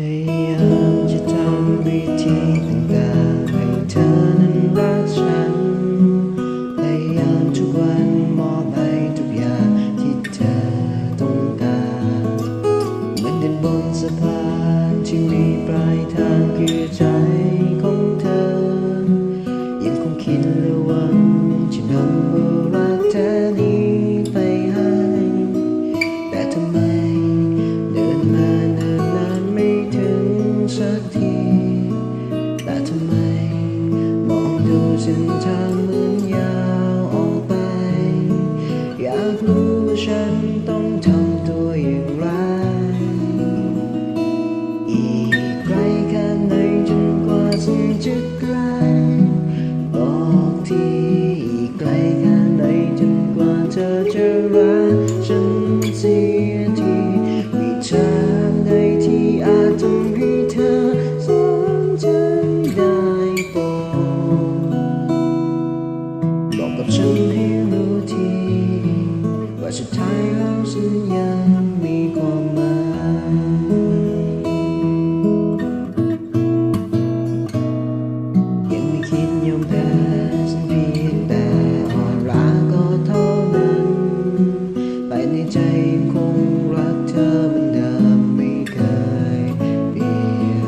พยายามจะทำวิธีต่างๆให้เธอนั้นรักฉันพยายามทุกวันมอบให้ทุกอย่างที่เธอต้องการเหมือนเดินบนสะพานที่มีปลายทางคือใจของเธอยังคงคิดและหวังจะนำว่ารักเธอนี้ไปให้แต่ทำไมเดินมาเนิ่นนานไม่ถึงสักทีแต่ทำไมมองดูเส้นทางเหมือนยาวออกไปอยากรู้ว่าฉันต้องทำตัวอย่างไรอีกไกลแค่ไหนจนกว่าฉันจะไกลบอกทีอีกไกลแค่ไหนจนกว่าเธอจะรักฉันเสียทีมีทางใดที่อาจทำให้เธอสนใจได้โปรดบอกกับฉันให้รู้ทีว่าสุดท้ายแล้วฉันยังมีความหมายยังไม่คิดยอมแพ้ฉันเพียงแต่อ่อนล้าก็เท่านั้นไปในใจยังคงรักเธอเหมือนเดิมไม่เคยเปลี่ยน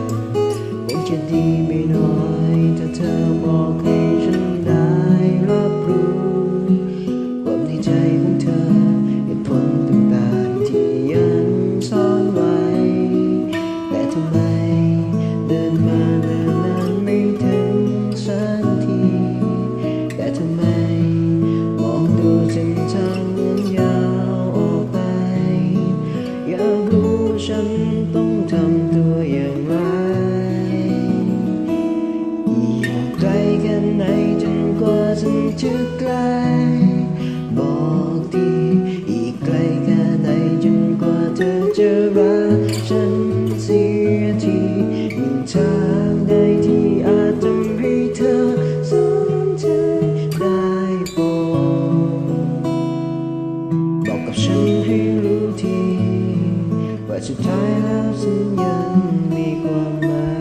คงจะดีไม่น้อยถ้าเธอบอกให้ฉันได้รับรู้ความในใจของเธอเหตุผลต่างๆที่ยังซ่อนไว้แต่ทำไมเดินมาเนิ่นนานไม่ถึงสักทีแต่ทำไมมองดูเส้นทางเหมือนยาวออกไปอยากรู้ว่าฉันต้องทำตัวอย่างไรอยู่ไกลแค่ไหนจนกว่าฉันจะไกลบอกทีอีกไกลแค่ไหนจนกว่าเธอจะรักฉันเสียทีมีทางใดที่อาจทำให้เธอสนใจได้โปรดบอกกับฉันให้รู้ทีว่าสุดท้ายแล้วฉันยังมีความหมาย